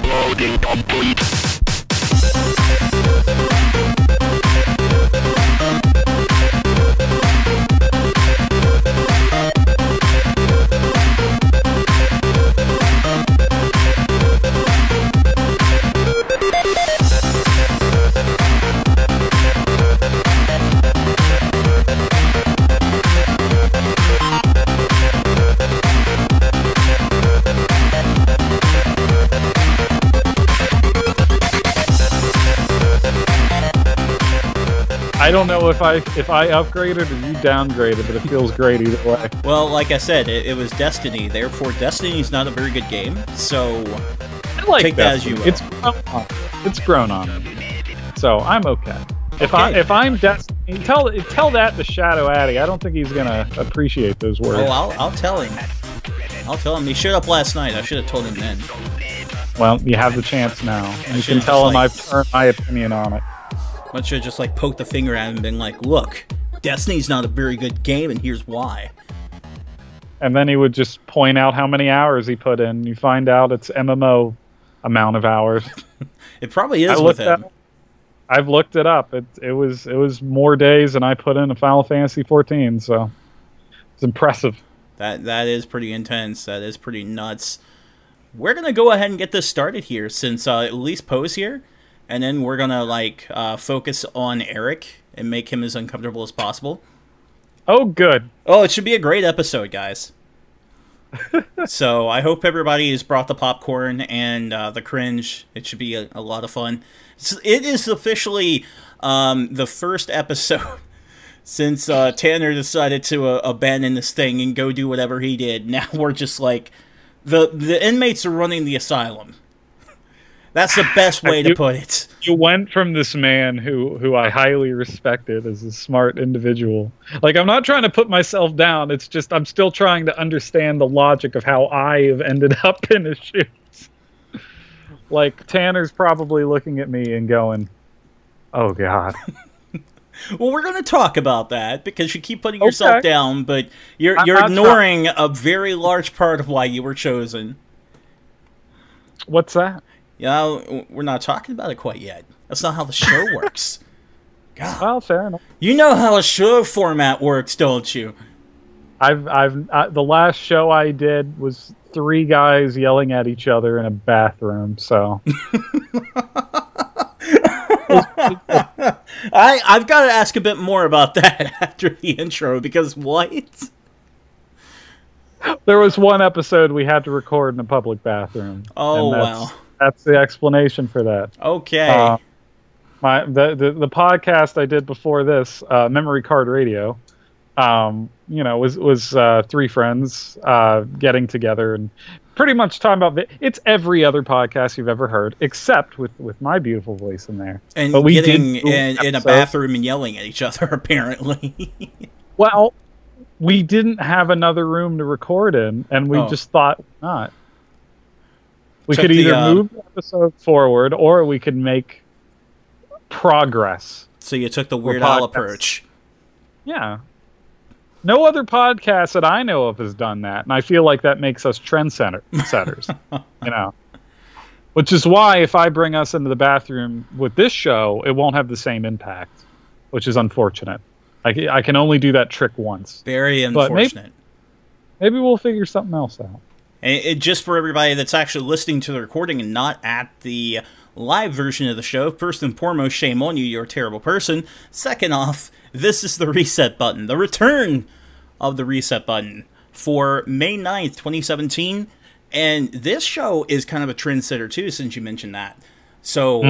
Loading complete. I don't know if I upgraded or you downgraded, but it feels great either way. Well, like I said, it was Destiny. Therefore, Destiny's not a very good game. So I like take that as you will. It's grown on me. So I'm okay. If I'm Destiny, tell that to Shadow Addy. I don't think he's gonna appreciate those words. Oh, I'll tell him. I'll tell him. He showed up last night. I should have told him then. Well, you have the chance now. You can tell him I've turned my opinion on it. I should have just like poked the finger at him and been like, look, Destiny's not a very good game, and here's why. And then he would just point out how many hours he put in. You find out it's MMO amount of hours. It probably is with him. I've looked it up. It was more days than I put in a Final Fantasy 14, so it's impressive. That is pretty intense. That is pretty nuts. We're gonna go ahead and get this started here, since at least Poe's here. And then we're going to, like, focus on Eric and make him as uncomfortable as possible. Oh, good. Oh, it should be a great episode, guys. So I hope everybody has brought the popcorn and the cringe. It should be a lot of fun. It is officially the first episode since Tanner decided to abandon this thing and go do whatever he did. Now we're just like, the inmates are running the asylum. That's the best way to put it. You went from this man who I highly respected as a smart individual. Like, I'm not trying to put myself down. It's just I'm still trying to understand the logic of how I have ended up in his shoes. Like, Tanner's probably looking at me and going, oh, God. Well, we're going to talk about that because you keep putting yourself down, but you're ignoring a very large part of why you were chosen. What's that? Yeah, we're not talking about it quite yet. That's not how the show works. God. Well, fair enough. You know how a show format works, don't you? The last show I did was 3 guys yelling at each other in a bathroom. So I've got to ask a bit more about that after the intro, because what? There was one episode we had to record in a public bathroom. Oh, wow. That's the explanation for that. Okay. The podcast I did before this, Memory Card Radio, was 3 friends getting together and pretty much talking about it's every other podcast you've ever heard, except with my beautiful voice in there. And but we getting in a bathroom and yelling at each other, apparently. Well, we didn't have another room to record in, and we just thought not. We could either move the episode forward, or we could make progress. So you took the Weird Al approach. Yeah. No other podcast that I know of has done that, and I feel like that makes us trendsetters. Which is why if I bring us into the bathroom with this show, it won't have the same impact, which is unfortunate. I can only do that trick once. Very unfortunate. Maybe we'll figure something else out. And just for everybody that's actually listening to the recording and not at the live version of the show, first and foremost, shame on you, you're a terrible person. Second off, this is the reset button, the return of the reset button for May 9th, 2017. And this show is kind of a trendsetter too, since you mentioned that. So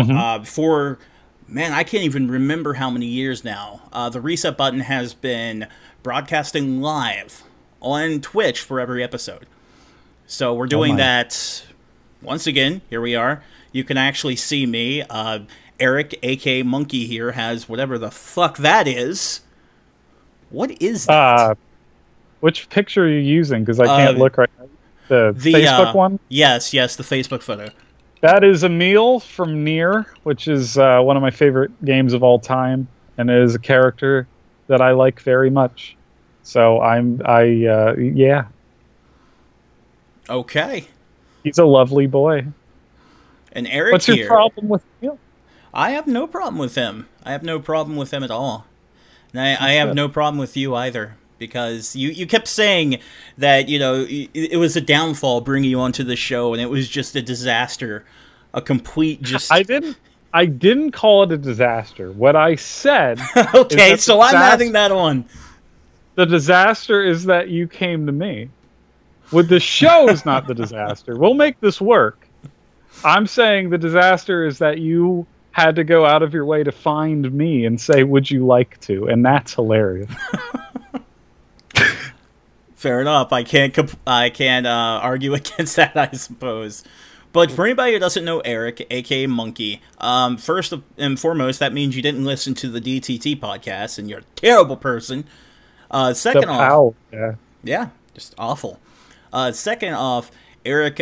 man, I can't even remember how many years now, the reset button has been broadcasting live on Twitch for every episode. So we're doing that once again. Here we are. You can actually see me. Eric, a.k.a. Monkey here, has whatever the fuck that is. What is that? Which picture are you using? Because I can't look right now. The Facebook one? Yes, the Facebook photo. That is Emil from Nier, which is one of my favorite games of all time, and it is a character that I like very much. So yeah. Okay. He's a lovely boy. And Eric What's your here, problem with him? I have no problem with him. I have no problem with him at all. And I have no problem with you either. Because you kept saying that, you know, it was a downfall bringing you onto the show, and it was just a disaster. A complete just... I didn't call it a disaster. What I said... Okay, so I'm adding that on. The disaster is that you came to me. With the show is not the disaster. We'll make this work. I'm saying the disaster is that you had to go out of your way to find me and say, would you like to? And that's hilarious. Fair enough. I can't argue against that, I suppose. But for anybody who doesn't know Eric, aka Monkey, first and foremost, that means you didn't listen to the DTT podcast, and you're a terrible person. Second off, yeah, just awful. Second off, Eric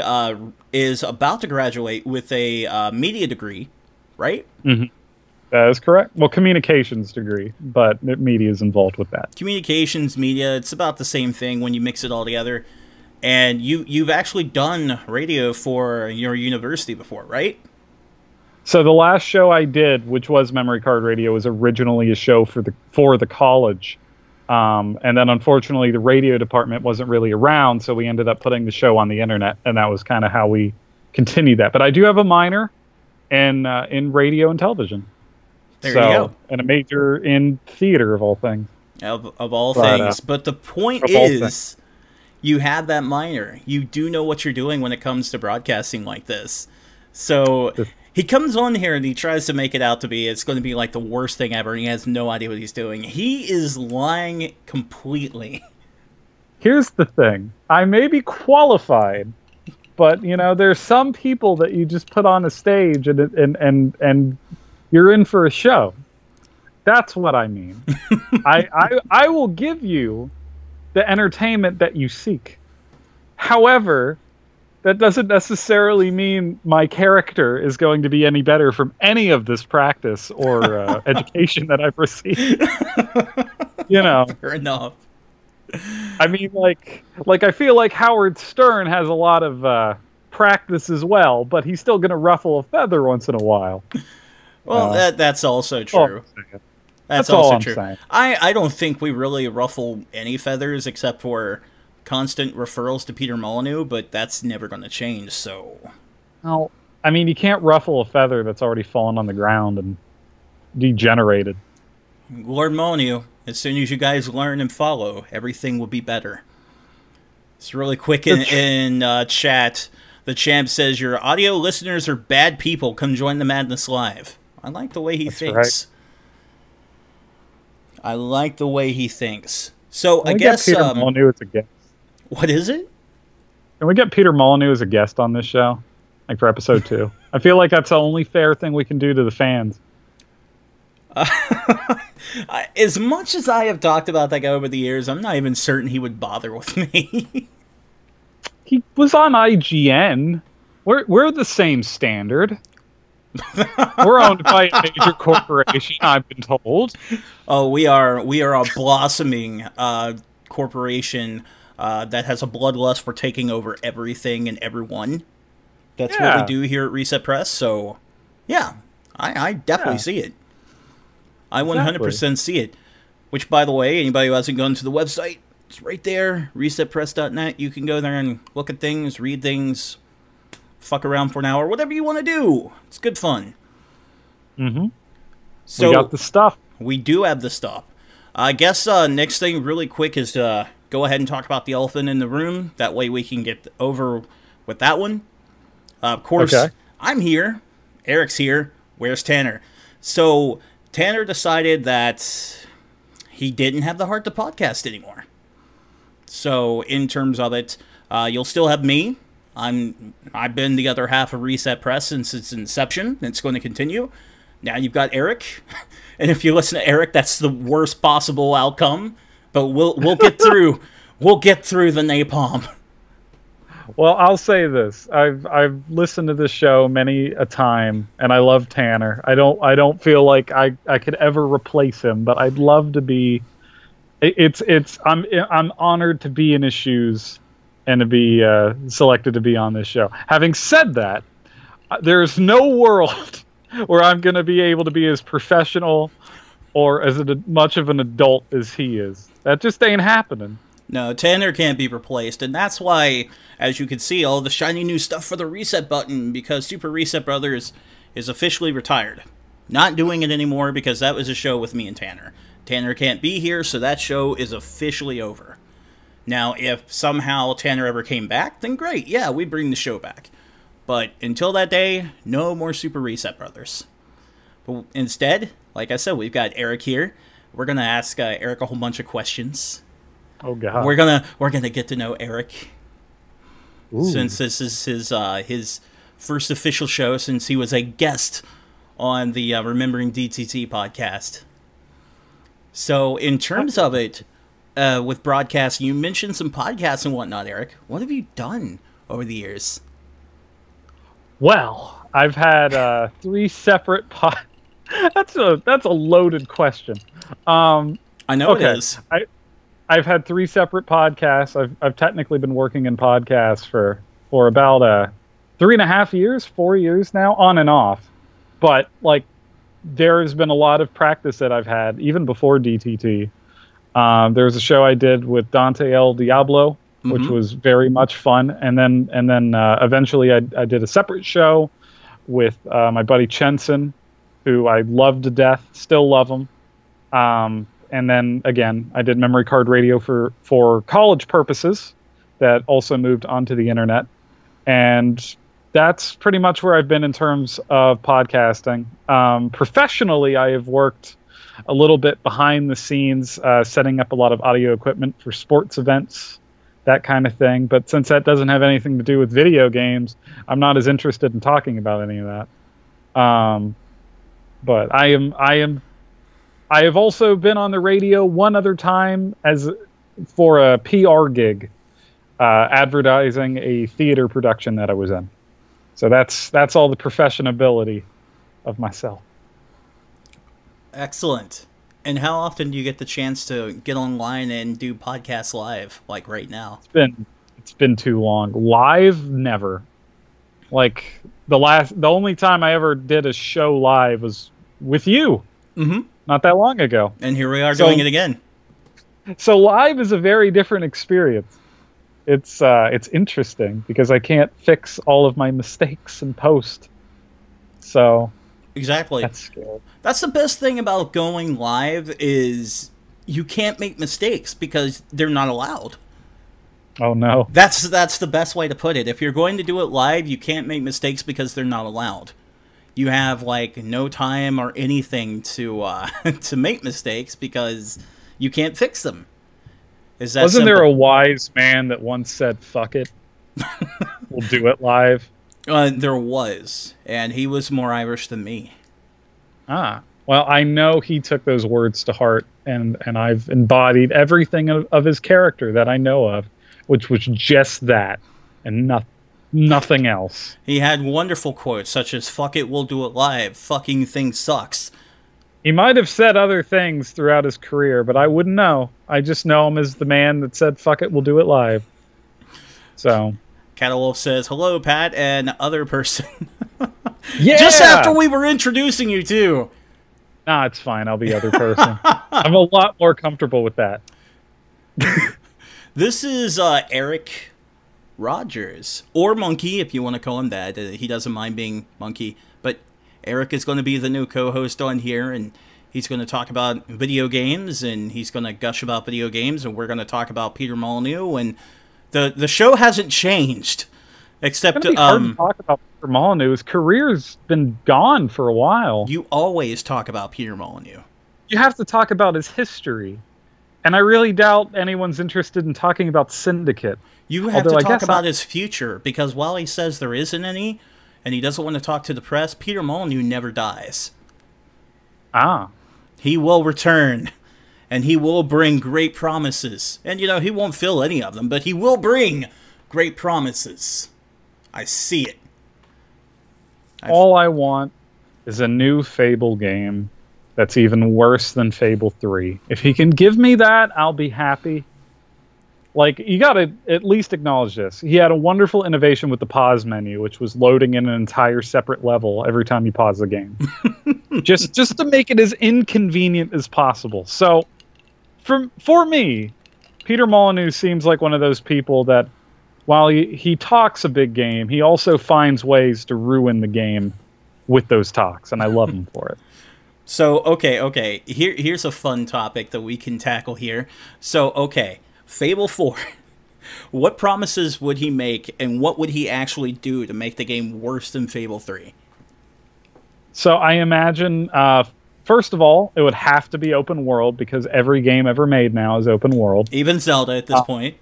is about to graduate with a media degree, right? Mm-hmm. That is correct. Well, communications degree, but media is involved with that. Communications, media, it's about the same thing when you mix it all together. And you've actually done radio for your university before, right? So the last show I did, which was Memory Card Radio, was originally a show for the college. And then unfortunately the radio department wasn't really around, so we ended up putting the show on the internet, and that was kind of how we continued that. But I do have a minor in radio and television. There you go. And a major in theater, of all things. Of all things. But the point is, you had that minor. You do know what you're doing when it comes to broadcasting like this. So he comes on here and he tries to make it out to be it's going to be like the worst thing ever, and he has no idea what he's doing. He is lying completely. Here's the thing. I may be qualified, but, you know, there's some people that you just put on a stage and you're in for a show. That's what I mean. I will give you the entertainment that you seek. However, that doesn't necessarily mean my character is going to be any better from any of this practice or education that I've received. You know. Fair enough. I mean, like I feel like Howard Stern has a lot of practice as well, but he's still going to ruffle a feather once in a while. Well, that's also true. That's also true. Saying. I don't think we really ruffle any feathers except for constant referrals to Peter Molyneux, but that's never going to change, so... Well, I mean, you can't ruffle a feather that's already fallen on the ground and degenerated. Lord Molyneux, as soon as you guys learn and follow, everything will be better. It's really quick in chat. The champ says, your audio listeners are bad people. Come join the Madness Live. I like the way he thinks. Right. I like the way he thinks. So I guess Peter Molyneux as a guest. What is it? Can we get Peter Molyneux as a guest on this show, like for episode 2? I feel like that's the only fair thing we can do to the fans. As much as I have talked about that guy over the years, I'm not even certain he would bother with me. He was on IGN. We're the same standard. We're owned by a major corporation, I've been told. Oh, we are a blossoming corporation that has a bloodlust for taking over everything and everyone. That's what we do here at ResetPress. So, yeah, I definitely see it. I 100% see it. Which, by the way, anybody who hasn't gone to the website, it's right there, resetpress.net. You can go there and look at things, read things, fuck around for an hour, whatever you want to do. It's good fun. Mm-hmm. So, we got the stuff. We do have the stuff. I guess next thing really quick is to go ahead and talk about the elephant in the room. That way we can get over with that one. Of course, I'm here. Eric's here. Where's Tanner? So Tanner decided that he didn't have the heart to podcast anymore. So in terms of it, you'll still have me. I've been the other half of ResetPress since its inception. It's going to continue. Now you've got Eric, and if you listen to Eric, that's the worst possible outcome. But we'll get through. We'll get through the napalm. Well, I'll say this: I've listened to this show many a time, and I love Tanner. I don't feel like I could ever replace him, but I'd love to be. I'm honored to be in his shoes and to be selected to be on this show. Having said that, there's no world where I'm going to be able to be as professional or as much of an adult as he is. That just ain't happening. No, Tanner can't be replaced, and that's why, as you can see, all the shiny new stuff for the reset button, because Super Reset Brothers is officially retired. Not doing it anymore because that was a show with me and Tanner. Tanner can't be here, so that show is officially over. Now, if somehow Tanner ever came back, then great, yeah, we bring the show back. But until that day, no more Super Reset Brothers. But instead, like I said, we've got Eric here. We're gonna ask Eric a whole bunch of questions. Oh God. We're gonna get to know Eric. Ooh. Since this is his first official show, since he was a guest on the Remembering DTT podcast. So in terms of it, with broadcasting, you mentioned some podcasts and whatnot, Eric. What have you done over the years? Well, I've had 3 separate That's a loaded question. I know okay. it is. I've had 3 separate podcasts. I've technically been working in podcasts for about 3.5 years, 4 years now, on and off. But like, there has been a lot of practice that I've had even before DTT. There was a show I did with Dante El Diablo, which was very much fun, and then eventually I did a separate show with my buddy Chenson, who I love to death, still love him. And then again, I did memory card radio for college purposes, that also moved onto the internet, and that's pretty much where I've been in terms of podcasting. Professionally, I have worked a little bit behind the scenes, setting up a lot of audio equipment for sports events, that kind of thing. But since that doesn't have anything to do with video games, I'm not as interested in talking about any of that. But I have also been on the radio one other time for a PR gig, advertising a theater production that I was in. So that's all the professionability of myself. Excellent. And how often do you get the chance to get online and do podcasts live, like right now? It's been too long. Live, never. Like the only time I ever did a show live was with you. Not that long ago. And here we are doing it again. So live is a very different experience. It's interesting because I can't fix all of my mistakes in post. So exactly. That's scary. That's the best thing about going live is you can't make mistakes because they're not allowed. Oh no. That's the best way to put it. If you're going to do it live, you can't make mistakes because they're not allowed. You have like no time or anything to to make mistakes because you can't fix them. Wasn't there a wise man that once said, "Fuck it, we'll do it live"? There was, and he was more Irish than me. Ah, well, I know he took those words to heart, and I've embodied everything of his character that I know of, which was just that, and nothing else. He had wonderful quotes such as "Fuck it, we'll do it live," "Fucking thing sucks." He might have said other things throughout his career, but I wouldn't know. I just know him as the man that said, "Fuck it, we'll do it live." So, Catawolf says, "Hello, Pat," and other person. Yeah! Just after we were introducing you, too. Nah, it's fine. I'll be other person. I'm a lot more comfortable with that. This is Eric Rogers, or Monkey, if you want to call him that. He doesn't mind being Monkey, but Eric is going to be the new co-host on here, and he's going to talk about video games, and he's going to gush about video games, and we're going to talk about Peter Molyneux, and the show hasn't changed, except it's hard to talk about Peter Molyneux. His career's been gone for a while. You always talk about Peter Molyneux. You have to talk about his history, and I really doubt anyone's interested in talking about Syndicate. You have to talk about his future, because while he says there isn't any, and he doesn't want to talk to the press, Peter Molyneux never dies. Ah. He will return, and he will bring great promises. And, you know, he won't fill any of them, but he will bring great promises. I see it. All I want is a new Fable game that's even worse than Fable 3. If he can give me that, I'll be happy. Like, you got to at least acknowledge this. He had a wonderful innovation with the pause menu, which was loading in an entire separate level every time you pause the game. just to make it as inconvenient as possible. So, for me, Peter Molyneux seems like one of those people that, while he talks a big game, he also finds ways to ruin the game with those talks, and I love him for it. So, okay. Here's a fun topic that we can tackle here. So, okay. Fable 4, what promises would he make, and what would he actually do to make the game worse than Fable 3? So I imagine, first of all, it would have to be open world, because every game ever made now is open world. Even Zelda at this point.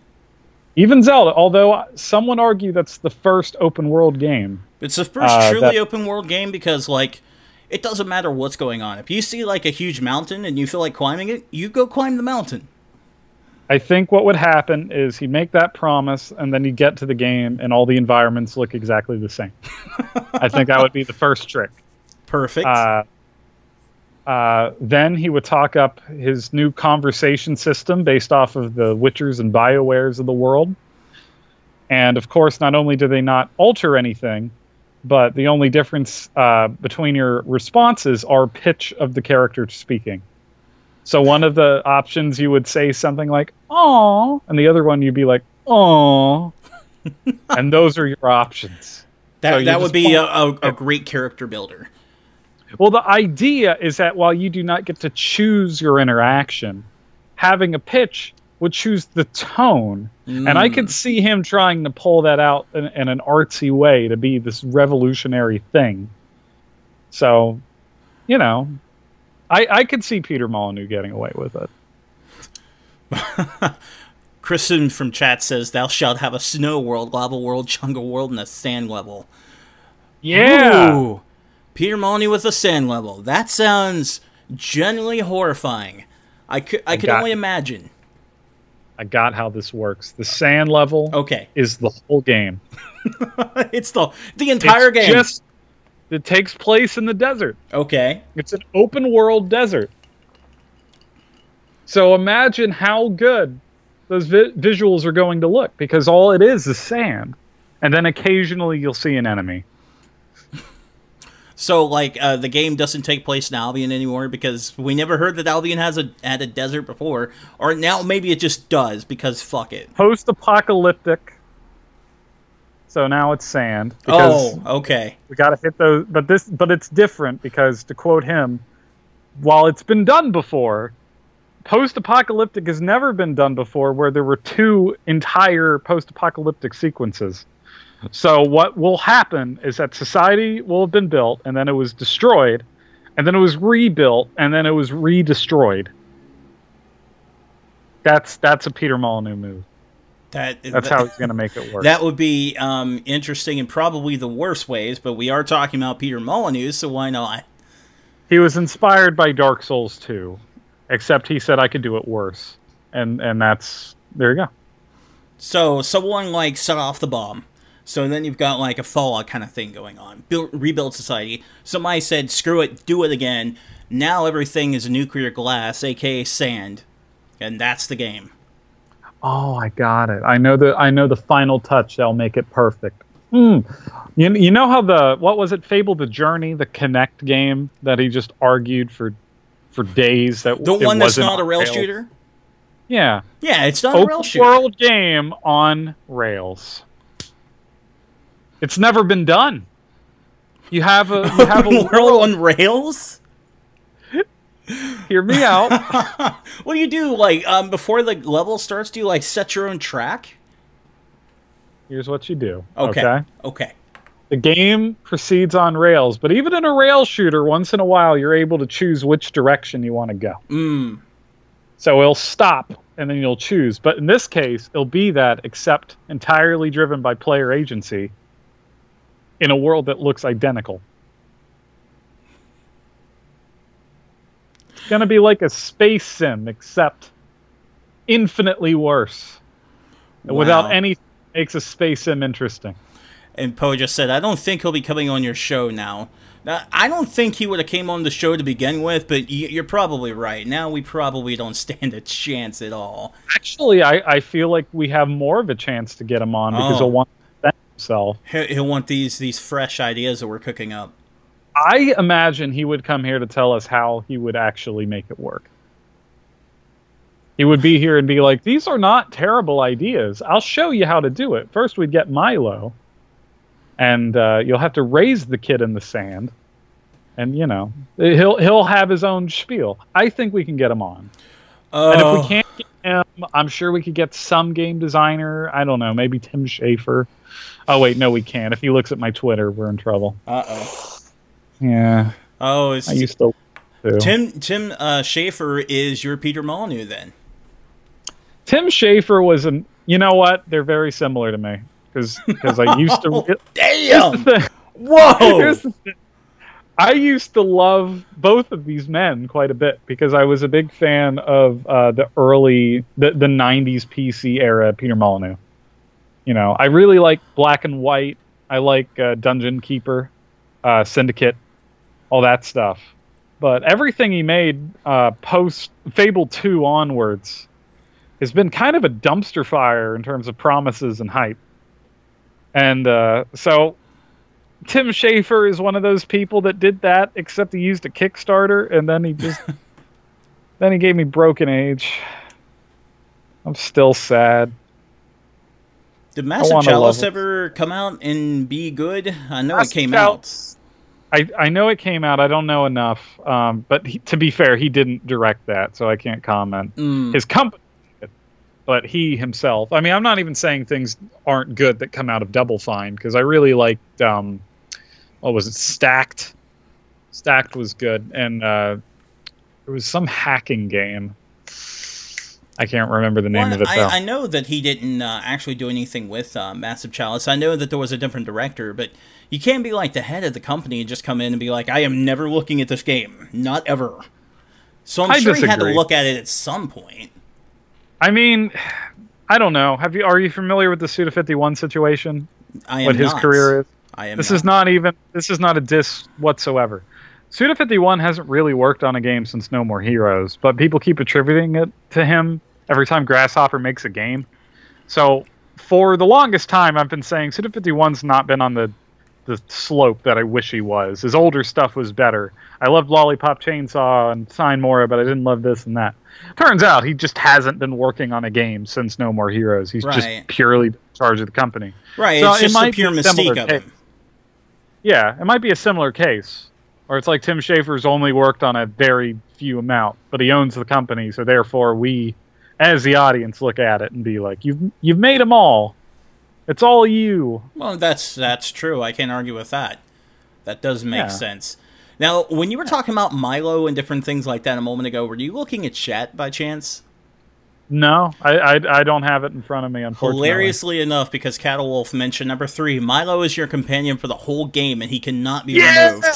Even Zelda, although some would argue that's the first open world game. It's the first truly open world game because, like, it doesn't matter what's going on. If you see, like, a huge mountain and you feel like climbing it, you go climb the mountain. I think what would happen is he'd make that promise, and then he'd get to the game, and all the environments look exactly the same. I think that would be the first trick. Perfect. Then he would talk up his new conversation system based off of the Witchers and BioWares of the world. And, of course, not only do they not alter anything, but the only difference between your responses are pitch of the character speaking. So one of the options, you would say something like, "Aw," and the other one you'd be like, "Aw." And those are your options. That would be a great character builder. Well, the idea is that while you do not get to choose your interaction, having a pitch would choose the tone. And I could see him trying to pull that out in an artsy way to be this revolutionary thing. So, you know, I could see Peter Molyneux getting away with it. Kristen from chat says, "Thou shalt have a snow world, lava world, jungle world, and a sand level." Yeah! Ooh, Peter Molyneux with a sand level. That sounds genuinely horrifying. I could only imagine. I got how this works. The sand level is the whole game. It's the entire game. It takes place in the desert. Okay. It's an open world desert. So imagine how good those visuals are going to look, because all it is sand. And then occasionally you'll see an enemy. So, like, the game doesn't take place in Albion anymore, because we never heard that Albion had a desert before. Or now maybe it just does, because fuck it. Post-apocalyptic. So now it's sand. Oh, okay. We got to hit those, but it's different, because, to quote him, while it's been done before, post-apocalyptic has never been done before, where there were two entire post-apocalyptic sequences. So what will happen is that society will have been built, and then it was destroyed, and then it was rebuilt, and then it was redestroyed. That's a Peter Molyneux move. That's how he's going to make it work. That would be interesting in probably the worst ways, but we are talking about Peter Molyneux, so why not? He was inspired by Dark Souls 2, except he said I could do it worse. And that's... There you go. So someone, like, set off the bomb. So then you've got, like, a Fallout kind of thing going on. Rebuild society. Somebody said, screw it, do it again. Now everything is nuclear glass, a.k.a. sand. And that's the game. Oh, I got it. I know the final touch that'll make it perfect. You know how what was it, Fable the Journey, the Kinect game that he just argued for days that the one that's not a rail shooter? Yeah. Yeah, it's not a rail shooter. Open world game on rails. It's never been done. You have a world on rails? Hear me out. What do you do? Like, before the level starts, do you, like, set your own track? Here's what you do. Okay. The game proceeds on rails, but even in a rail shooter, once in a while, you're able to choose which direction you want to go. So it'll stop, and then you'll choose. But in this case, it'll be that, except entirely driven by player agency, in a world that looks identical. It's going to be like a space sim, except infinitely worse. Wow. Without anything that makes a space sim interesting. And Poe just said, I don't think he'll be coming on your show now. Now, I don't think he would have came on the show to begin with, but you're probably right. Now we probably don't stand a chance at all. Actually, I feel like we have more of a chance to get him on because he'll want to defend himself. He'll want these fresh ideas that we're cooking up. I imagine he would come here to tell us how he would actually make it work. He would be here and be like, these are not terrible ideas. I'll show you how to do it. First, we'd get Milo. And you'll have to raise the kid in the sand, and he'll have his own spiel. I think we can get him on. And if we can't get him, I'm sure we could get some game designer. I don't know, maybe Tim Schafer. Oh wait, no, we can't. If he looks at my Twitter, we're in trouble. Yeah. Oh, I used to. Too. Tim Schafer is your Peter Molyneux then. Tim Schafer was an. You know what? They're very similar to me. Because I used to... Damn! Whoa! I used to love both of these men quite a bit because I was a big fan of the 90s PC era Peter Molyneux. I really like Black and White. I like Dungeon Keeper, Syndicate, all that stuff. But everything he made post Fable 2 onwards has been kind of a dumpster fire in terms of promises and hype. And so Tim Schafer is one of those people that did that, except he used a Kickstarter, and then he just then he gave me Broken Age. I'm still sad. Did Massive Chalice ever come out and be good? I know it came out. I know it came out. I don't know enough. But to be fair, he didn't direct that, so I can't comment. His company. But he himself, I mean, I'm not even saying things aren't good that come out of Double Fine, because I really liked, what was it, Stacked? Stacked was good, and there was some hacking game. I can't remember the name of it, though. I know that he didn't actually do anything with Massive Chalice. I know that there was a different director, but you can't be like the head of the company and just come in and be like, I am never looking at this game. Not ever. So I'm sure he had to look at it at some point. I mean, I don't know. Are you familiar with the Suda51 situation? I am what his career is? I am. This is not a diss whatsoever. Suda51 hasn't really worked on a game since No More Heroes, but people keep attributing it to him every time Grasshopper makes a game. So for the longest time, I've been saying Suda51's not been on the slope that I wish he was. His older stuff was better. I loved Lollipop Chainsaw and Sign Mora, but I didn't love this and that. Turns out he just hasn't been working on a game since No More Heroes. He's just purely in charge of the company. Right, so it's just the pure mystique of him. Yeah, it might be a similar case. Or it's like Tim Schafer's only worked on a very few amount, but he owns the company, so therefore we, as the audience, look at it and be like, you've made them all. It's all you. Well, that's true. I can't argue with that. That does make sense. Now, when you were talking about Milo and different things like that a moment ago, were you looking at chat by chance? No, I don't have it in front of me, unfortunately. Hilariously enough, because Cattle Wolf mentioned number 3, Milo is your companion for the whole game, and he cannot be removed.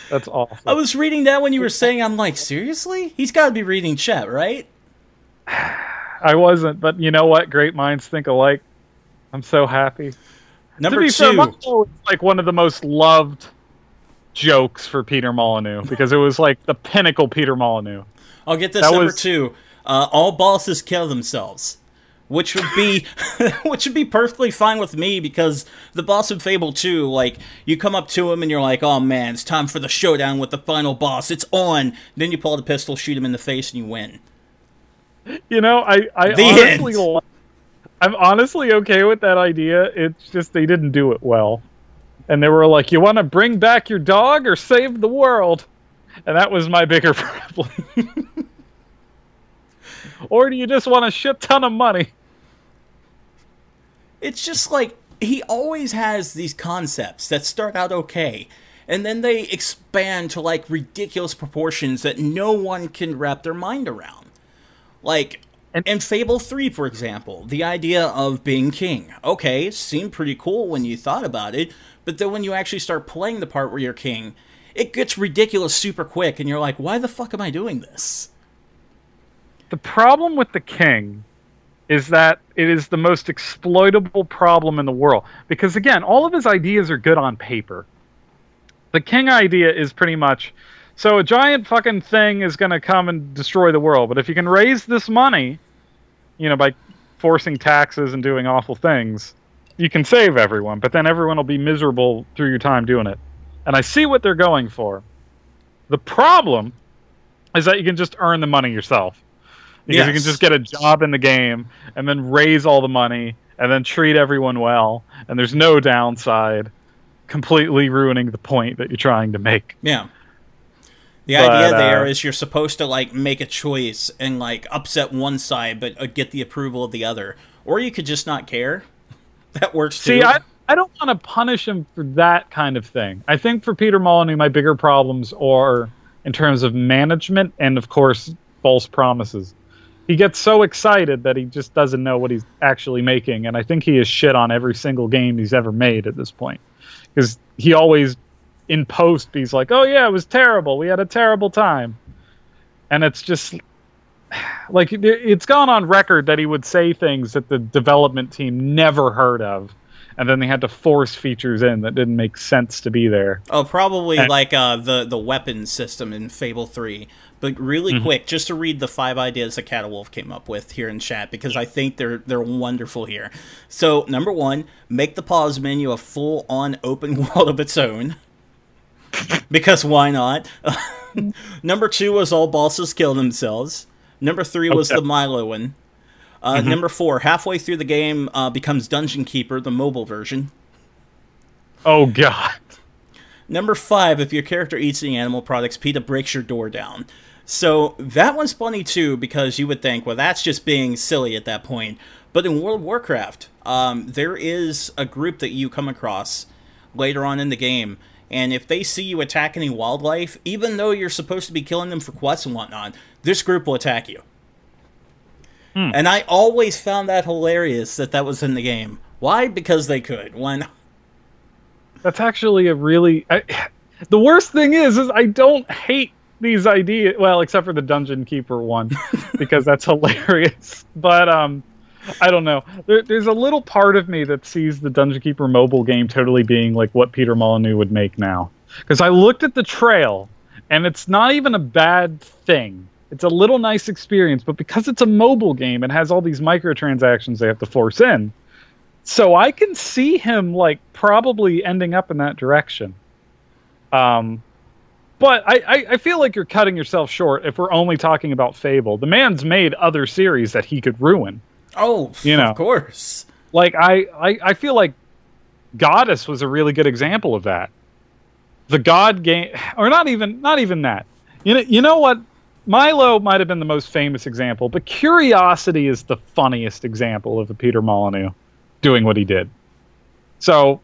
That's awful. I was reading that when you were saying, I'm like, seriously? He's got to be reading chat, right? I wasn't, but you know what? Great minds think alike. I'm so happy. Number 2. Fair, Milo is like one of the most loved jokes for Peter Molyneux, because it was like the pinnacle Peter Molyneux. I'll get this. Number 2. All bosses kill themselves. Which would be which would be perfectly fine with me, because the boss in Fable 2, like, you come up to him and you're like, oh man, it's time for the showdown with the final boss. It's on. Then you pull out a pistol, shoot him in the face, and you win. You know, I'm honestly okay with that idea. It's just they didn't do it well. And they were like, you want to bring back your dog or save the world? And that was my bigger problem. Or do you just want a shit ton of money? It's just like, he always has these concepts that start out okay, and then they expand to like ridiculous proportions that no one can wrap their mind around. Like, in Fable 3, for example, the idea of being king. Okay, seemed pretty cool when you thought about it, but then when you actually start playing the part where you're king, it gets ridiculous super quick, and you're like, why the fuck am I doing this? The problem with the king is that it is the most exploitable problem in the world. Because, again, all of his ideas are good on paper. The king idea is pretty much, so a giant fucking thing is going to come and destroy the world. But if you can raise this money, you know, by forcing taxes and doing awful things, you can save everyone. But then everyone will be miserable through your time doing it. And I see what they're going for. The problem is that you can just earn the money yourself. Because you can just get a job in the game and then raise all the money and then treat everyone well. And there's no downside, completely ruining the point that you're trying to make. Yeah. The idea there is you're supposed to, like, make a choice and, like, upset one side but get the approval of the other. Or you could just not care. That works too. See, I don't want to punish him for that kind of thing. I think for Peter Molyneux, my bigger problems are in terms of management and, of course, false promises. He gets so excited that he just doesn't know what he's actually making, and I think he has shit on every single game he's ever made at this point. Because he always, in post, he's like, oh yeah, it was terrible, we had a terrible time. And it's just, like, it's gone on record that he would say things that the development team never heard of, and then they had to force features in that didn't make sense to be there. Oh, probably like the weapon system in Fable 3. But really quick, just to read the 5 ideas that Catawolf came up with here in chat, because I think they're wonderful here. So, number 1, make the pause menu a full-on open world of its own. Because why not? Number 2 was all bosses kill themselves. Number 3 was the Milo one. Number 4, halfway through the game becomes Dungeon Keeper, the mobile version. Oh, God. Number 5, if your character eats any animal products, PETA breaks your door down. So that one's funny too, because you would think, well, that's just being silly at that point. But in World of Warcraft, there is a group that you come across later on in the game, and if they see you attack any wildlife, even though you're supposed to be killing them for quests and whatnot, this group will attack you. And I always found that hilarious that was in the game. Why? Because they could. Why not? That's actually a really... the worst thing is I don't hate these ideas, well, except for the Dungeon Keeper one, because that's hilarious. But I don't know. There's a little part of me that sees the Dungeon Keeper mobile game totally being like what Peter Molyneux would make now. Because I looked at the trail, and it's not even a bad thing. It's a little nice experience, but because it's a mobile game, it has all these microtransactions they have to force in. So I can see him, like, probably ending up in that direction. But I feel like you're cutting yourself short if we're only talking about Fable. The man's made other series that he could ruin. Oh, you know, of course. Like, I feel like Goddess was a really good example of that. The God game, or not even that. You know what? Milo might have been the most famous example, but Curiosity is the funniest example of a Peter Molyneux doing what he did. So,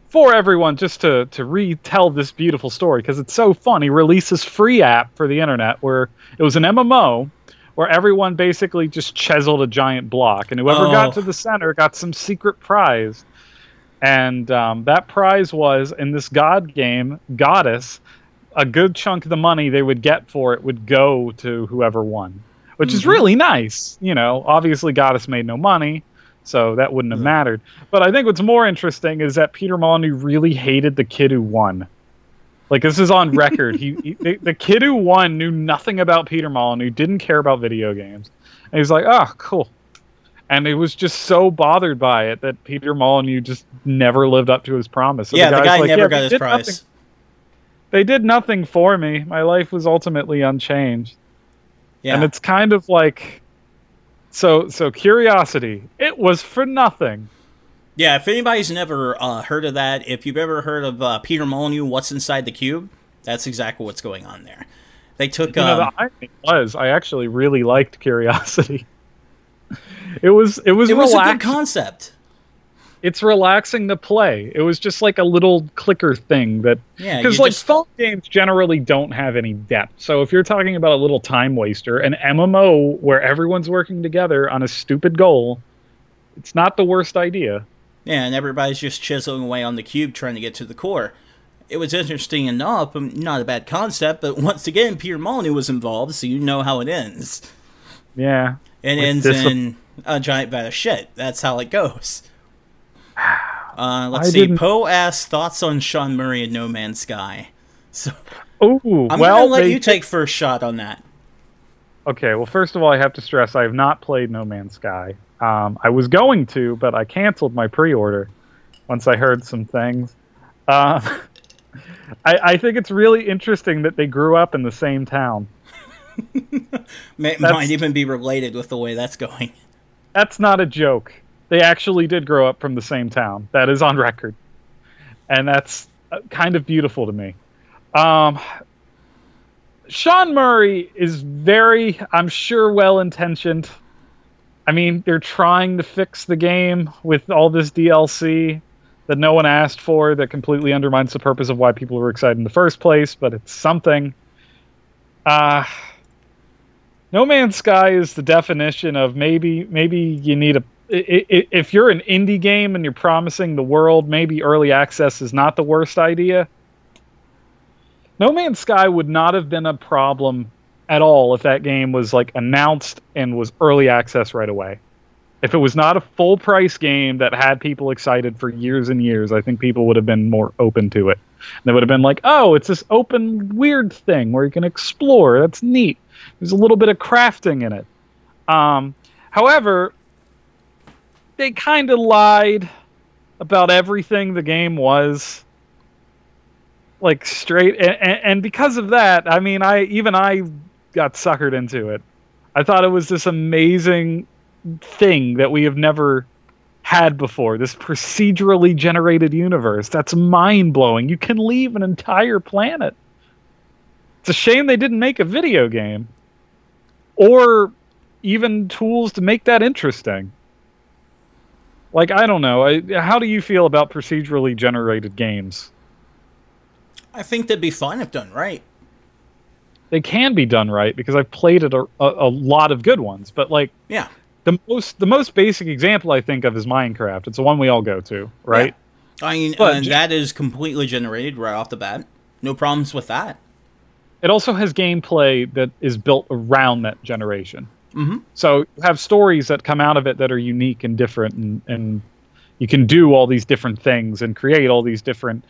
for everyone, just to retell this beautiful story, because it's so fun, he released this free app for the internet where it was an MMO where everyone basically just chiseled a giant block, and whoever got to the center got some secret prize. And that prize was, in this god game, Goddess, a good chunk of the money they would get for it would go to whoever won, which is really nice. You know, obviously Goddess made no money, so that wouldn't have mattered. But I think what's more interesting is that Peter Molyneux really hated the kid who won. Like, this is on record. The kid who won knew nothing about Peter Molyneux, didn't care about video games. And he was like, oh, cool. And he was just so bothered by it that Peter Molyneux just never lived up to his promise. So the guy like, never got his prize. Nothing. They did nothing for me. My life was ultimately unchanged. Yeah. And it's kind of like... So Curiosity, it was for nothing. Yeah, if anybody's never heard of that, if you've ever heard of Peter Molyneux, What's Inside the Cube, that's exactly what's going on there. They took... the irony was, I actually really liked Curiosity. It was a good concept. It's relaxing to play. It was just like a little clicker thing that... Yeah, because like phone games generally don't have any depth. So if you're talking about a little time waster, an MMO where everyone's working together on a stupid goal, it's not the worst idea. Yeah, and everybody's just chiseling away on the cube trying to get to the core. It was interesting enough, not a bad concept, but once again, Peter Molyneux was involved, so you know how it ends. Yeah. It ends in a giant vat of shit. That's how it goes. Let's see. Poe asks thoughts on Sean Murray and No Man's Sky. So, I'm gonna let you take first shot on that. Okay, well, first of all, I have to stress I have not played No Man's Sky. I was going to, but I canceled my pre-order once I heard some things. I think it's really interesting that they grew up in the same town. Might even be related with the way that's going. That's not a joke. They actually did grow up from the same town. That is on record. And that's kind of beautiful to me. Sean Murray is very, I'm sure, well-intentioned. I mean, they're trying to fix the game with all this DLC that no one asked for, that completely undermines the purpose of why people were excited in the first place, but it's something. No Man's Sky is the definition of maybe you need a... If you're an indie game and you're promising the world, maybe early access is not the worst idea. No Man's Sky would not have been a problem at all if that game was like announced and was early access right away. If it was not a full price game that had people excited for years and years, I think people would have been more open to it. They would have been like, oh, it's this open weird thing where you can explore. That's neat. There's a little bit of crafting in it. However, they kind of lied about everything the game was. Like, straight, and because of that, I mean, I got suckered into it. I thought it was this amazing thing that we have never had before, this procedurally generated universe. That's mind-blowing. You can leave an entire planet. It's a shame they didn't make a video game. Or even tools to make that interesting. Like, I don't know. How do you feel about procedurally generated games? I think they'd be fine if done right. They can be done right because I've played it a lot of good ones. But like, yeah, the most basic example I think of is Minecraft. It's the one we all go to, right? Yeah. I mean, that is completely generated right off the bat. No problems with that. It also has gameplay that is built around that generation. Mm-hmm. So you have stories that come out of it that are unique and different, and you can do all these different things and create all these different...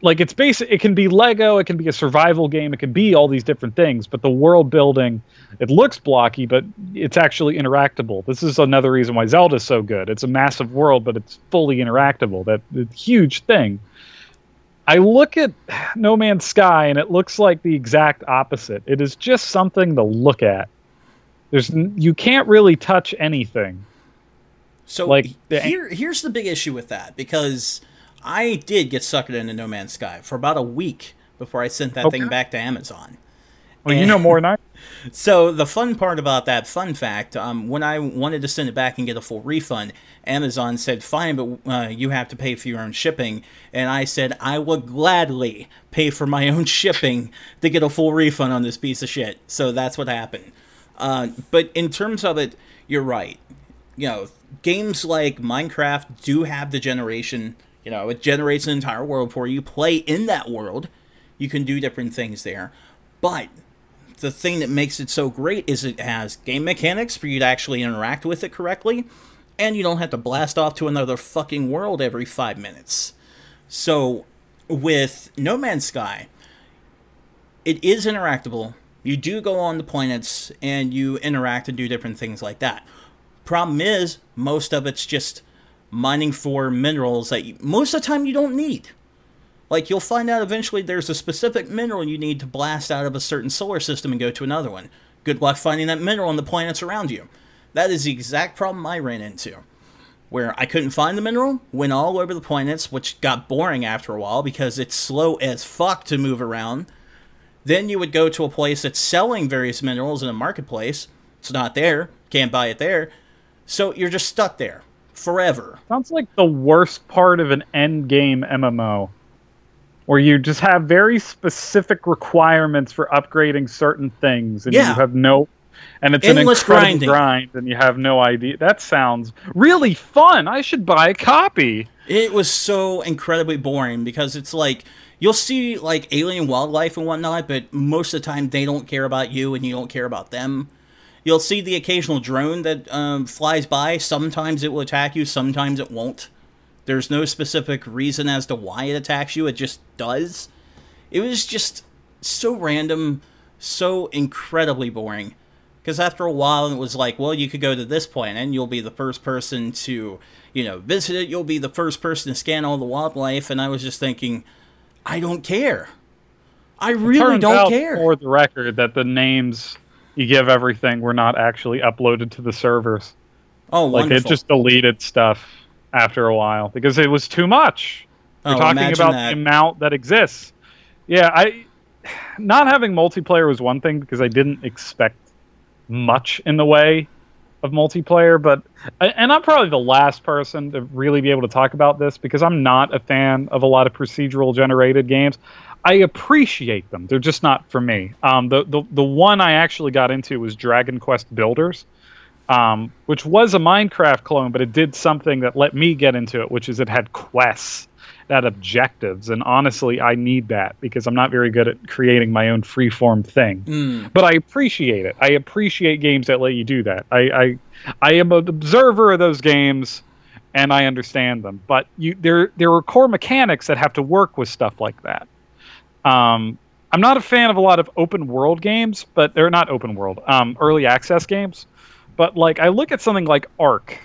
Like, it's basic. It can be Lego, it can be a survival game, it can be all these different things, but the world building, it looks blocky, but it's actually interactable. This is another reason why Zelda's so good. It's a massive world, but it's fully interactable. That's a huge thing. I look at No Man's Sky, and it looks like the exact opposite. It is just something to look at. You can't really touch anything. So, like, here's the big issue with that, because... I did get suckered into No Man's Sky for about a week before I sent that thing back to Amazon. Well, you know more than I. So the fun part about that, fun fact, when I wanted to send it back and get a full refund, Amazon said, fine, but you have to pay for your own shipping. And I said, I would gladly pay for my own shipping to get a full refund on this piece of shit. So that's what happened. But in terms of it, you're right. You know, games like Minecraft do have the generation... You know, it generates an entire world for you. Play in that world. You can do different things there. But the thing that makes it so great is it has game mechanics for you to actually interact with it correctly. And you don't have to blast off to another fucking world every 5 minutes. So, with No Man's Sky, it is interactable. You do go on the planets and you interact and do different things like that. Problem is, most of it's just... mining for minerals that most of the time you don't need. Like, you'll find out eventually there's a specific mineral you need to blast out of a certain solar system and go to another one. Good luck finding that mineral on the planets around you. That is the exact problem I ran into. Where I couldn't find the mineral, went all over the planets, which got boring after a while because it's slow as fuck to move around. Then you would go to a place that's selling various minerals in a marketplace. It's not there. Can't buy it there. So you're just stuck there. Forever. Sounds like the worst part of an end game MMO, where you just have very specific requirements for upgrading certain things, and you have no, and it's endless an incredible grind, and you have no idea. That sounds really fun. I should buy a copy. It was so incredibly boring because it's like you'll see like alien wildlife and whatnot, but most of the time they don't care about you, and you don't care about them. You'll see the occasional drone that flies by. Sometimes it will attack you, sometimes it won't. There's no specific reason as to why it attacks you, it just does. It was just so random, so incredibly boring. Because after a while, it was like, well, you could go to this planet, and you'll be the first person to, you know, visit it. You'll be the first person to scan all the wildlife. And I was just thinking, I don't care. I really don't care. For the record, that the names you give everything were not actually uploaded to the servers. Oh, wonderful. Like, it just deleted stuff after a while because it was too much. We're talking about the amount that exists. Yeah, not having multiplayer was one thing because I didn't expect much in the way of multiplayer, and I'm probably the last person to really be able to talk about this because I'm not a fan of a lot of procedural generated games. I appreciate them. They're just not for me. The one I actually got into was Dragon Quest Builders, which was a Minecraft clone, but it did something that let me get into it, which is it had quests. That objectives, and honestly, I need that because I'm not very good at creating my own freeform thing. But I appreciate it. I appreciate games that let you do that. I am an observer of those games, and I understand them. But there are core mechanics that have to work with stuff like that. I'm not a fan of a lot of open world games, but they're not open world, early access games. But like I look at something like Ark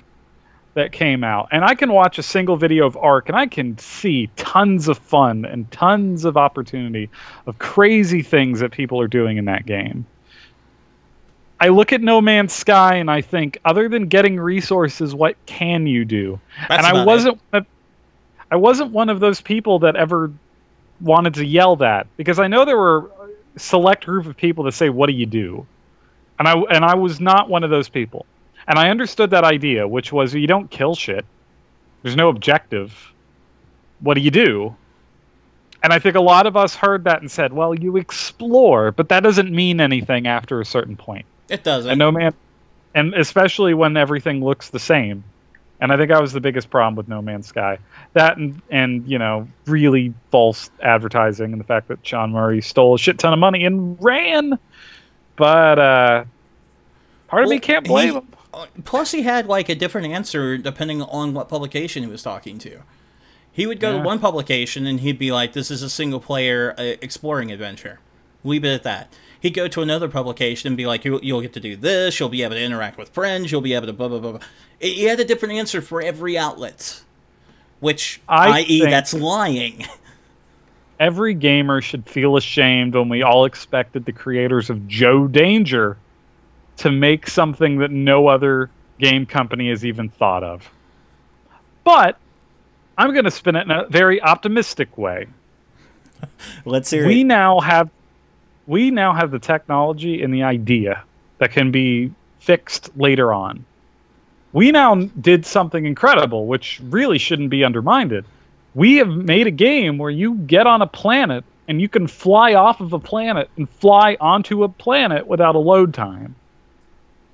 that came out, and I can watch a single video of Ark, and I can see tons of fun and tons of opportunity of crazy things that people are doing in that game. I look at No Man's Sky, and I think, other than getting resources, what can you do? That's and I wasn't one of those people that ever wanted to yell that, because I know there were a select group of people that say, "What do you do?" And I was not one of those people. And I understood that idea, which was you don't kill shit. There's no objective. What do you do? And I think a lot of us heard that and said, well, you explore, but that doesn't mean anything after a certain point. It doesn't. And especially when everything looks the same. And I think that was the biggest problem with No Man's Sky. That and you know, really false advertising and the fact that Sean Murray stole a shit ton of money and ran. But part of me can't blame him. Plus, he had like a different answer depending on what publication he was talking to. He would go to one publication and he'd be like, "This is a single-player exploring adventure." Leave it at that. He'd go to another publication and be like, "You'll get to do this. You'll be able to interact with friends. You'll be able to blah blah blah." He had a different answer for every outlet, which, i.e., that's lying. Every gamer should feel ashamed when we all expected the creators of Joe Danger to make something that no other game company has even thought of. But I'm going to spin it in a very optimistic way. Let's hear it. We now have the technology and the idea that can be fixed later on. We now did something incredible, which really shouldn't be undermined. We have made a game where you get on a planet and you can fly off of a planet and fly onto a planet without a load time.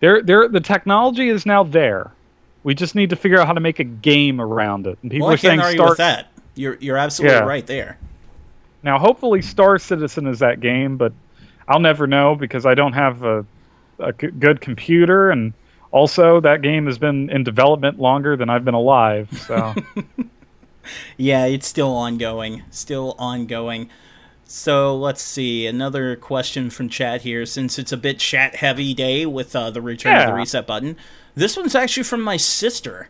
The technology is now there. We just need to figure out how to make a game around it. And people are saying, argue with that. You're absolutely right there. Now, hopefully, Star Citizen is that game, but I'll never know because I don't have a good computer, and also that game has been in development longer than I've been alive. So, yeah, it's still ongoing. Still ongoing. So let's see, another question from chat here, since it's a bit chat-heavy day with the return of the reset button. This one's actually from my sister.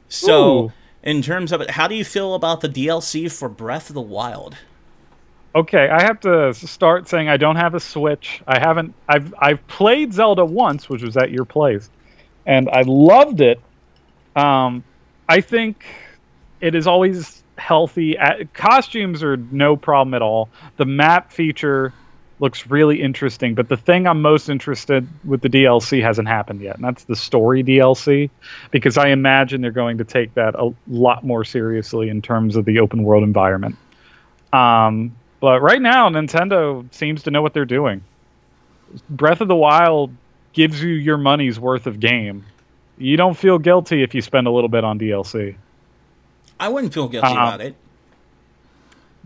So, in terms of it, how do you feel about the DLC for Breath of the Wild? Okay, I have to start saying I don't have a Switch. I've played Zelda once, which was at your place, and I loved it. I think it is always healthy. Costumes are no problem at all. The map feature looks really interesting, but the thing I'm most interested with the DLC hasn't happened yet, and that's the story DLC, because I imagine they're going to take that a lot more seriously in terms of the open world environment. But right now, Nintendo seems to know what they're doing. Breath of the Wild gives you your money's worth of game. You don't feel guilty if you spend a little bit on DLC. I wouldn't feel guilty about it.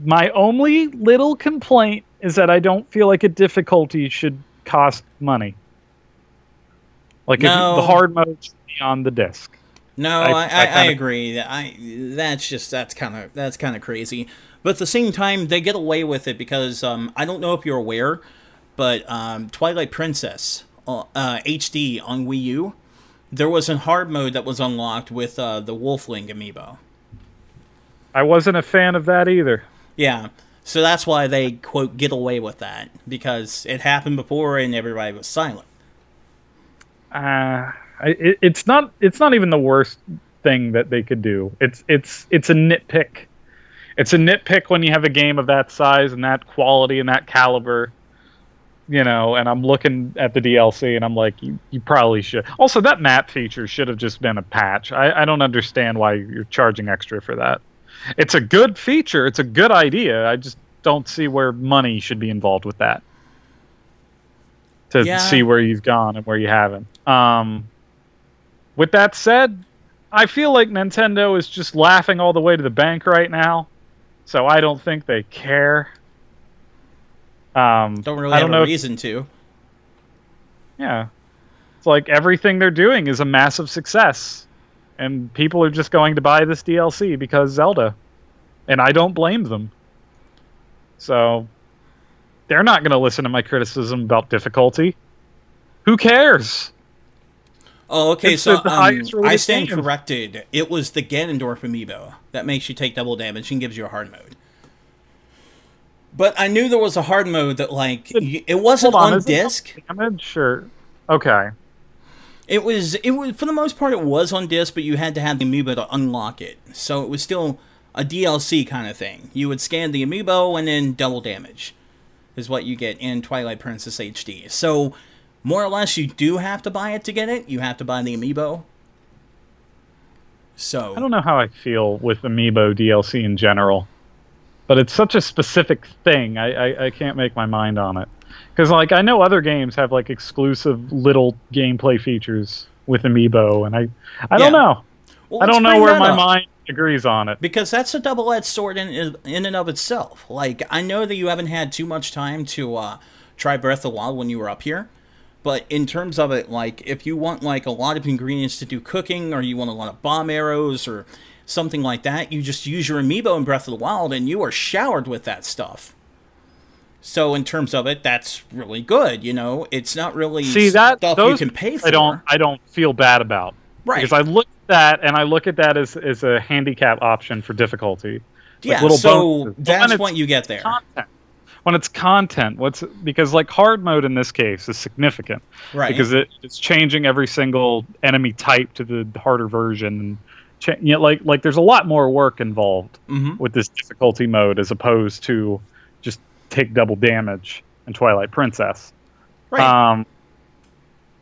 My only little complaint is that I don't feel like a difficulty should cost money. Like, No. the hard mode should be on the disc. No, I agree. That's kind of crazy. But at the same time, they get away with it because I don't know if you're aware, but Twilight Princess HD on Wii U, there was a hard mode that was unlocked with the Wolfling amiibo. I wasn't a fan of that either. Yeah, so that's why they, quote, get away with that, because it happened before and everybody was silent. It's not even the worst thing that they could do. It's a nitpick. It's a nitpick when you have a game of that size and that quality and that caliber. You know, and I'm looking at the DLC and I'm like, you probably should. Also, that map feature should have just been a patch. I don't understand why you're charging extra for that. It's a good feature. It's a good idea. I just don't see where money should be involved with that. To see where you've gone and where you haven't. With that said, I feel like Nintendo is just laughing all the way to the bank right now. So I don't think they care. Don't really have a reason to. Yeah. It's like everything they're doing is a massive success. And people are just going to buy this DLC because Zelda. And I don't blame them. So, they're not going to listen to my criticism about difficulty. Who cares? Oh, okay, so I stand game. corrected. It was the Ganondorf amiibo that makes you take double damage and gives you a hard mode. But I knew there was a hard mode that, like, it wasn't on disc. Damage? Sure. Okay. It was, for the most part, it was on disc, but you had to have the amiibo to unlock it. So it was still a DLC kind of thing. You would scan the amiibo and then double damage is what you get in Twilight Princess HD. So, more or less, you do have to buy it to get it. You have to buy the amiibo. So I don't know how I feel with amiibo DLC in general. But it's such a specific thing, I can't make my mind on it. Because, like, I know other games have, like, exclusive little gameplay features with amiibo, and I don't know. Well, I don't know where my mind agrees on it. Because that's a double-edged sword in and of itself. Like, I know that you haven't had too much time to try Breath of the Wild when you were up here, but in terms of it, like, if you want, like, a lot of ingredients to do cooking, or you want a lot of bomb arrows, or something like that, you just use your amiibo in Breath of the Wild, and you are showered with that stuff. So in terms of it, that's really good, you know? It's not really stuff you can pay for. I don't feel bad about. Right. Because I look at that, and I look at that as a handicap option for difficulty. Yeah, like so bonuses. that's what you get there. When it's content, because like hard mode in this case is significant. Right. Because it's changing every single enemy type to the harder version. You know, like there's a lot more work involved with this difficulty mode as opposed to just take double damage in Twilight Princess. Right.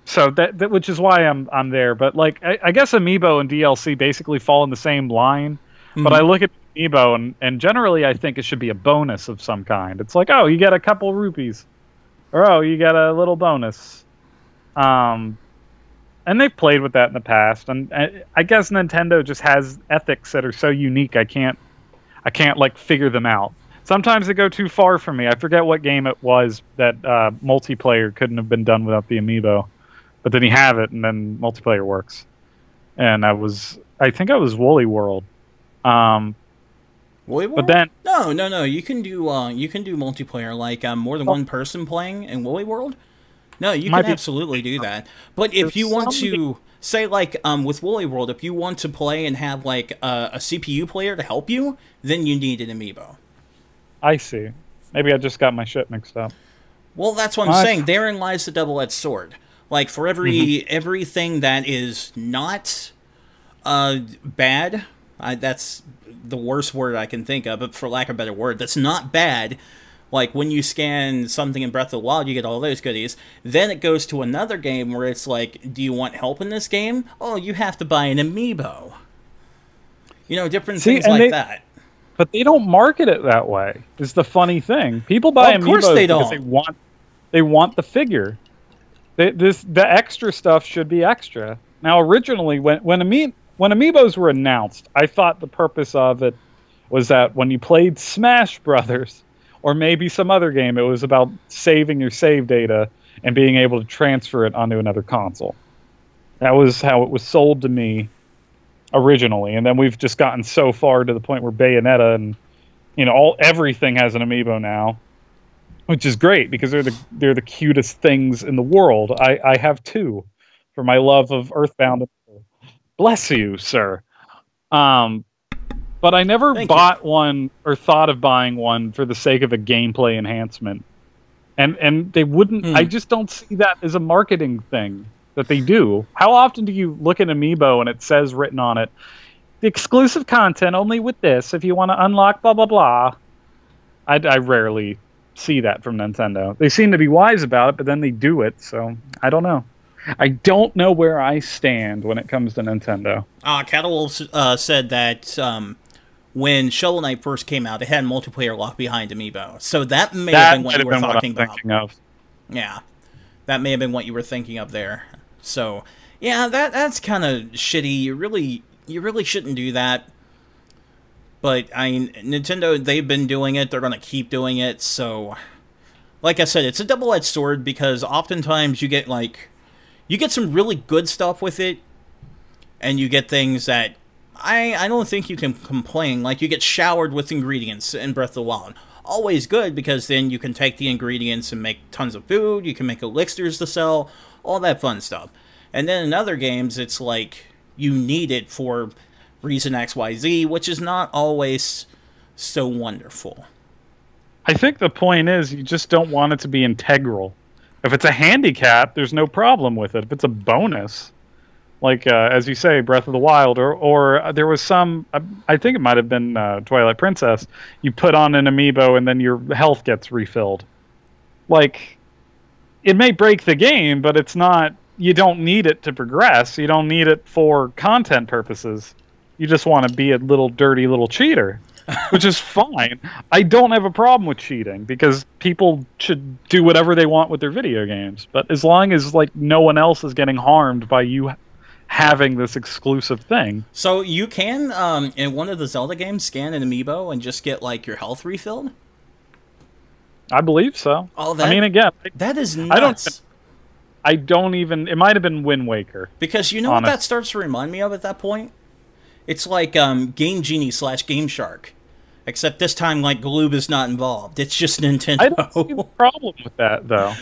So that which is why I'm there. But like I guess Amiibo and DLC basically fall in the same line. But I look at Amiibo and generally I think it should be a bonus of some kind. It's like, oh, you get a couple rupees, or oh, you get a little bonus. And they've played with that in the past, and I guess Nintendo just has ethics that are so unique. I can't like figure them out. Sometimes they go too far for me. I forget what game it was that multiplayer couldn't have been done without the amiibo, but then you have it, and then multiplayer works. And I think I was Woolly World. Woolly World? But then no. You can do multiplayer, like more than one person playing in Woolly World. No, you can absolutely do that. But if you want to, say, like, with Woolly World, if you want to play and have, like, a CPU player to help you, then you need an amiibo. I see. Maybe I just got my shit mixed up. Well, that's what I'm saying. Therein lies the double-edged sword. Like, for everything that is not bad, that's the worst word I can think of, but for lack of a better word, that's not bad. Like, when you scan something in Breath of the Wild, you get all those goodies. Then it goes to another game where it's like, do you want help in this game? Oh, you have to buy an amiibo. You know, different things like that. But they don't market it that way, is the funny thing. People buy amiibos because they want the figure. The extra stuff should be extra. Now, originally, when amiibos were announced, I thought the purpose of it was that when you played Smash Brothers, or maybe some other game, it was about saving your save data and being able to transfer it onto another console. That was how it was sold to me originally, and then we've just gotten so far to the point where Bayonetta and everything has an amiibo now, which is great because they're the cutest things in the world. I have two for my love of Earthbound. Bless you, sir. But I never bought one or thought of buying one for the sake of a gameplay enhancement. And they wouldn't. I just don't see that as a marketing thing that they do. How often do you look at Amiibo and it says written on it, the exclusive content only with this if you want to unlock blah blah blah? I rarely see that from Nintendo. They seem to be wise about it, but then they do it. So I don't know. I don't know where I stand when it comes to Nintendo. Cattlewolf said that when Shovel Knight first came out, it had multiplayer lock behind Amiibo. So that may have been what you were talking about. Yeah, that may have been what you were thinking of there. So yeah, that's kind of shitty. You really shouldn't do that. But Nintendo, they've been doing it. They're going to keep doing it. So, like I said, it's a double-edged sword because oftentimes you get some really good stuff with it, and you get things that I don't think you can complain. Like, you get showered with ingredients in Breath of the Wild. Always good, because then you can take the ingredients and make tons of food, you can make elixirs to sell, all that fun stuff. And then in other games, it's like, you need it for reason XYZ, which is not always so wonderful. I think the point is, you just don't want it to be integral. If it's a handicap, there's no problem with it. If it's a bonus, like, as you say, Breath of the Wild, or there was some, I think it might have been Twilight Princess, you put on an amiibo and then your health gets refilled. Like, it may break the game, but it's not, you don't need it to progress. You don't need it for content purposes. You just want to be a little dirty little cheater, which is fine. I don't have a problem with cheating because people should do whatever they want with their video games. But as long as no one else is getting harmed by you having this exclusive thing. So you can, in one of the Zelda games, scan an amiibo and just get your health refilled? I believe so. Oh, I mean, again, that is nuts. I don't even, it might have been Wind Waker. Because you know what that starts to remind me of at that point? It's like Game Genie / Game Shark. Except this time, Gloob is not involved. It's just Nintendo. I don't see a problem with that, though.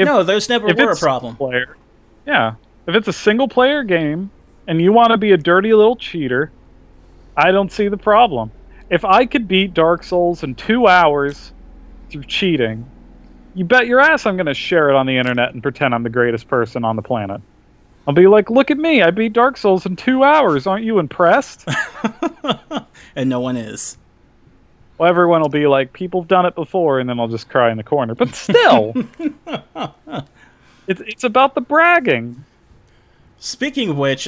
No, those never were a problem. Yeah. If it's a single-player game, and you want to be a dirty little cheater, I don't see the problem. If I could beat Dark Souls in 2 hours through cheating, you bet your ass I'm going to share it on the internet and pretend I'm the greatest person on the planet. I'll be like, look at me, I beat Dark Souls in 2 hours. Aren't you impressed? And no one is. Well, everyone will be like, people have done it before, and then I'll just cry in the corner. But still, it's about the bragging. Speaking of which,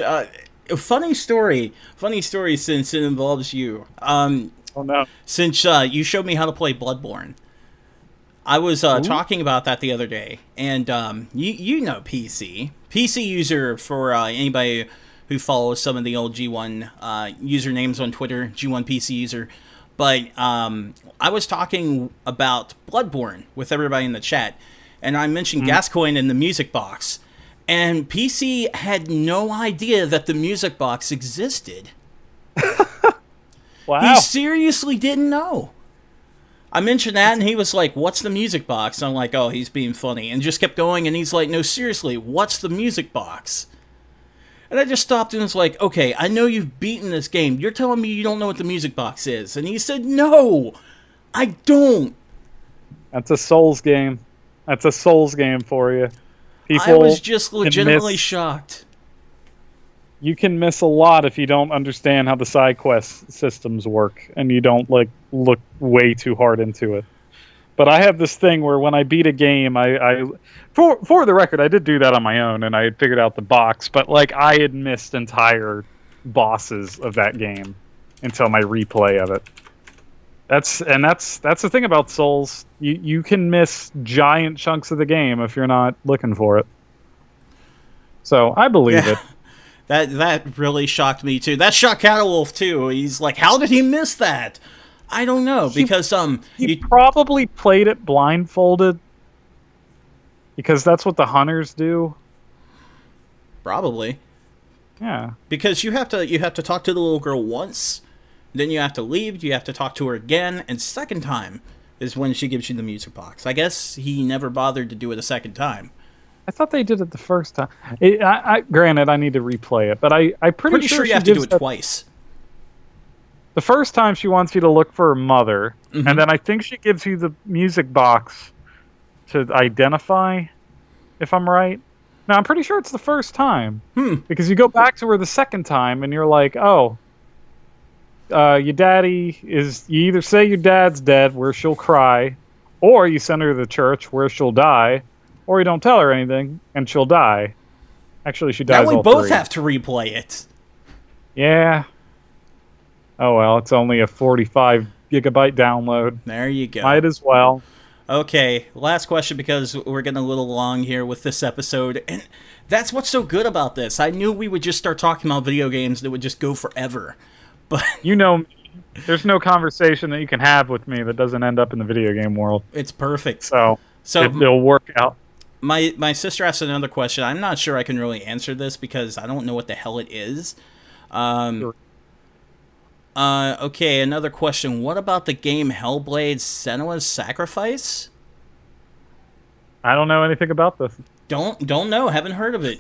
funny story since it involves you. Oh no! Since you showed me how to play Bloodborne, I was talking about that the other day, and you know PC user for anybody who follows some of the old G1 usernames on Twitter, G1 PC user. But I was talking about Bloodborne with everybody in the chat, and I mentioned Gascoigne in the music box, and PC had no idea that the music box existed. Wow. He seriously didn't know. I mentioned that, and he was like, what's the music box? And I'm like, oh, he's being funny. And just kept going, and he's like, no, seriously, what's the music box? And I just stopped and was like, okay, I know you've beaten this game. You're telling me you don't know what the music box is. And he said, no, I don't. That's a Souls game. That's a Souls game for you. I was just legitimately shocked. You can miss a lot if you don't understand how the side quest systems work and you don't look way too hard into it. But I have this thing where when I beat a game, I for the record, I did do that on my own and I had figured out the box, but I had missed entire bosses of that game until my replay of it. That's the thing about Souls. You can miss giant chunks of the game if you're not looking for it. So I believe it. That really shocked me too. That shocked Cattlewolf too. He's like, how did he miss that? I don't know, because he probably played it blindfolded, because that's what the hunters do. Probably. Yeah. Because you have to talk to the little girl once, then you have to leave, you have to talk to her again, and second time is when she gives you the music box. I guess he never bothered to do it a second time. I thought they did it the first time. Granted, I need to replay it, but I'm pretty sure you have to do it twice. The first time she wants you to look for her mother, Mm-hmm. and then I think she gives you the music box to identify, if I'm right. No, I'm pretty sure it's the first time. Because you go back to her the second time, and you're like, oh, your daddy is... You either say your dad's dead, where she'll cry, or you send her to the church, where she'll die, or you don't tell her anything, and she'll die. Actually, she dies all Now we both three. have to replay it. Yeah. Oh, well, it's only a 45-gigabyte download. There you go. Might as well. Okay, last question, because we're getting a little long here with this episode, and that's what's so good about this. I knew we would just start talking about video games that would just go forever, but... You know, there's no conversation that you can have with me that doesn't end up in the video game world. It's perfect. So it'll work out. My sister asked another question. I'm not sure I can really answer this, because I don't know what the hell it is. Sure. Okay, another question. What about the game Hellblade: Senua's Sacrifice? I don't know anything about this. Don't know. Haven't heard of it.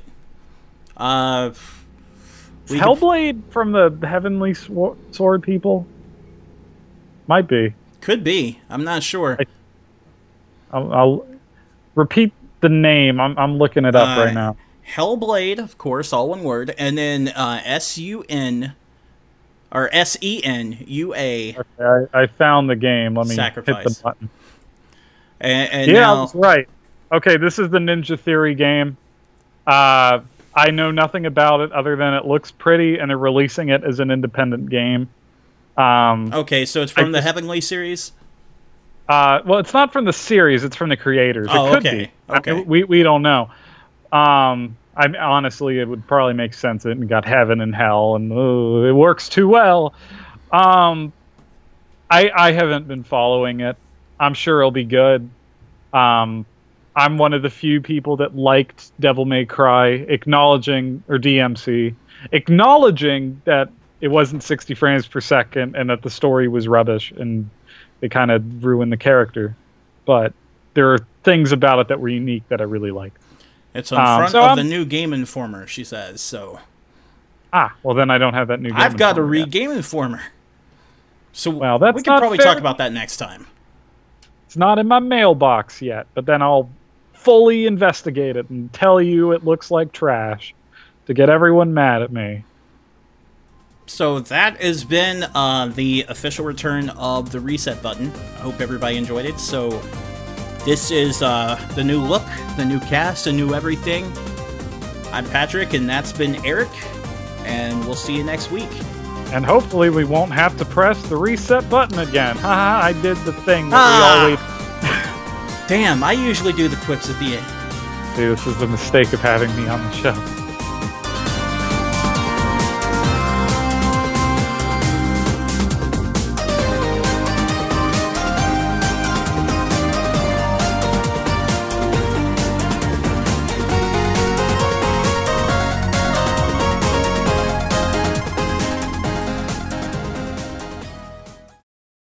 Hellblade from the Heavenly Sword people? Might be. Could be. I'm not sure. I'll repeat the name. I'm looking it up right now. Hellblade, of course, all one word, and then S-U-N... Or S-E-N-U-A. Okay, I found the game. Let me hit the button. And yeah, now... I was right. Okay, this is the Ninja Theory game. I know nothing about it other than it looks pretty, and they're releasing it as an independent game. Okay, so it's from the Heavenly series? Well, it's not from the series. It's from the creators. Oh, it could okay. be. Okay. We don't know. Honestly, it would probably make sense. It got heaven and hell, and it works too well. I haven't been following it. I'm sure it'll be good. I'm one of the few people that liked Devil May Cry, acknowledging that it wasn't 60 frames per second and that the story was rubbish and they kind of ruined the character. But there are things about it that were unique that I really liked. It's on front of the new Game Informer, she says, so... well then I don't have that new Game I've got to Informer read yet. Game Informer. So well, that's we can probably talk about that next time. It's not in my mailbox yet, but then I'll fully investigate it and tell you it looks like trash to get everyone mad at me. So that has been the official return of the reset button. I hope everybody enjoyed it. So this is the new look, the new cast, the new everything. I'm Patrick, and that's been Eric, and we'll see you next week. And hopefully we won't have to press the reset button again. Haha, I did the thing that we always... Damn, I usually do the quips at the end. See, this is the mistake of having me on the show.